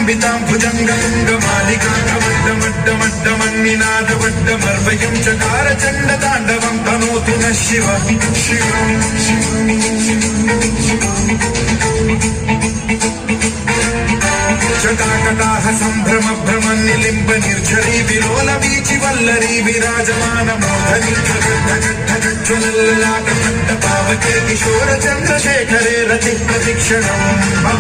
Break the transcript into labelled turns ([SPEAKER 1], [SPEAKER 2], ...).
[SPEAKER 1] लम्बितां भुजङ्गतुङ्गमालिकाङ्गमड्डमड्डमड्डमन्निनादवड्डमर्वयं चकार चण्डताण्डवं तनोतु नः शिव जटाकटाह सम्भ्रम भ्रमन्निलिम्ब निर्झरी विलोल वीचि वल्लरी विराजमान मोहनी ज्वलल्ललाट पावके किशोर चन्द्रशेखरे रति प्रतिक्षणम्